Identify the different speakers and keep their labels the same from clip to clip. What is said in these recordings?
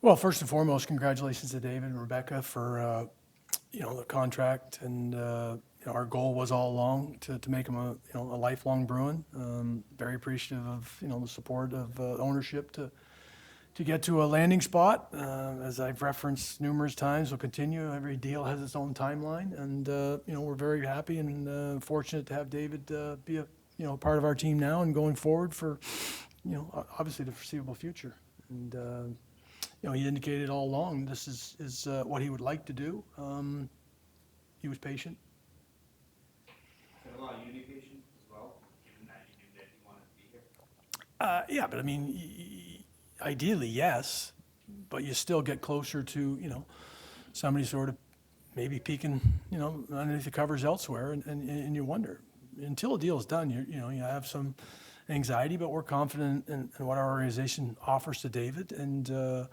Speaker 1: Well, first and foremost, congratulations to David and Rebecca for, the contract. And, our goal was all along to make him a lifelong Bruin. Very appreciative of, the support of ownership to get to a landing spot. As I've referenced numerous times, will continue. Every deal has its own timeline. And, we're very happy and fortunate to have David be part of our team now and going forward for, obviously the foreseeable future. And, he indicated all along this is what he would like to do. He was patient.
Speaker 2: Had a lot of you be patient as well, given that you knew that you wanted to be here?
Speaker 1: Yeah, but I mean, ideally, yes, but you still get closer to, somebody sort of maybe peeking, underneath the covers elsewhere, and you wonder. Until a deal is done, you have some anxiety, but we're confident in what our organization offers to David and the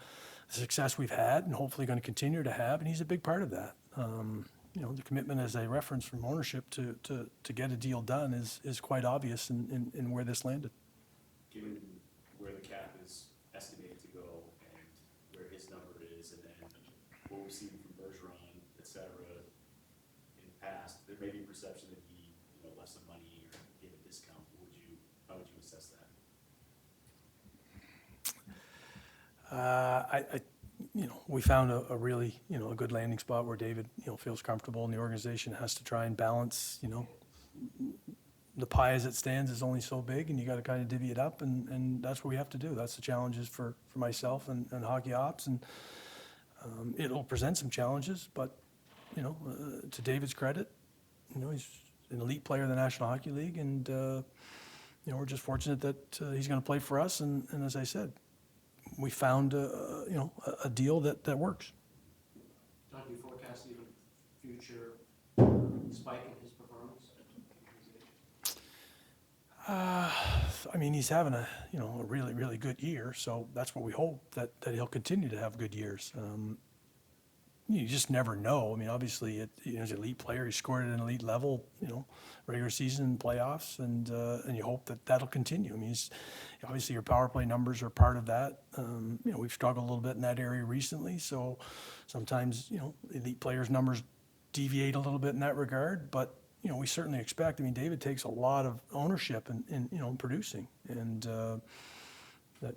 Speaker 1: success we've had and hopefully going to continue to have, and he's a big part of that. The commitment, as I referenced, from ownership to get a deal done is quite obvious in where this landed.
Speaker 3: Given where the cap is estimated to go and where his number is, and then what we've seen from Bergeron, et cetera, in the past, there may be a perception that he, left some money or gave a discount. How would you assess that?
Speaker 1: We found a really, a good landing spot where David, feels comfortable, and the organization has to try and balance, the pie as it stands is only so big, and you got to kind of divvy it up, and that's what we have to do. That's the challenges for myself and hockey ops, and it'll present some challenges, but, to David's credit, he's an elite player in the National Hockey League, and, we're just fortunate that he's going to play for us, and as I said, we found a deal that works.
Speaker 4: Don, do you forecast even future spike in his performance?
Speaker 1: I mean, he's having a really, really good year, so that's what we hope, that he'll continue to have good years. You just never know. I mean, obviously, he's an elite player. He scored at an elite level, regular season, playoffs, and you hope that'll continue. I mean, obviously your power play numbers are part of that. We've struggled a little bit in that area recently, so sometimes elite players' numbers deviate a little bit in that regard. But we certainly expect. I mean, David takes a lot of ownership in producing, and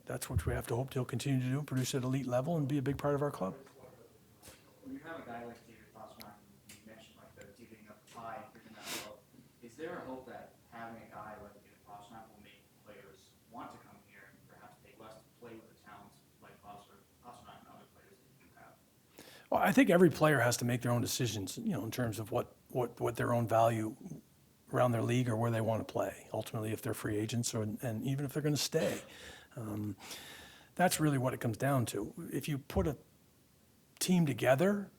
Speaker 1: that's what we have to hope he'll continue to do: produce at elite level and be a big part of our club.
Speaker 2: When you have a guy like David Pastrnak, you mentioned like the divvying up the pie, picking that up. Is there a hope that having a guy like David Pastrnak will make players want to come here and perhaps pay less to play with the talents like Pastrnak and other players that you have?
Speaker 1: Well, I think every player has to make their own decisions, in terms of what their own value around their league or where they want to play. Ultimately, if they're free agents and even if they're going to stay, that's really what it comes down to. If you put a team together,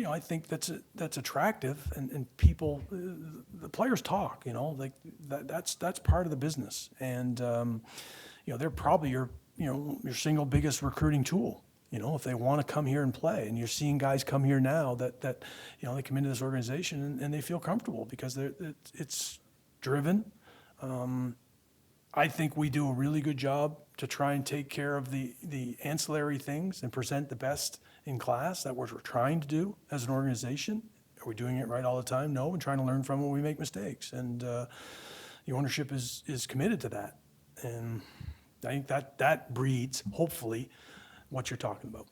Speaker 1: I think that's attractive, and people, the players talk, like that's part of the business, and they're probably your single biggest recruiting tool. If they want to come here and play, and you're seeing guys come here now that they come into this organization and they feel comfortable because it's driven. I think we do a really good job to try and take care of the ancillary things and present the best in class. That what we're trying to do as an organization. Are we doing it right all the time? No, we're trying to learn from when we make mistakes, and the ownership is committed to that. And I think that breeds, hopefully, what you're talking about.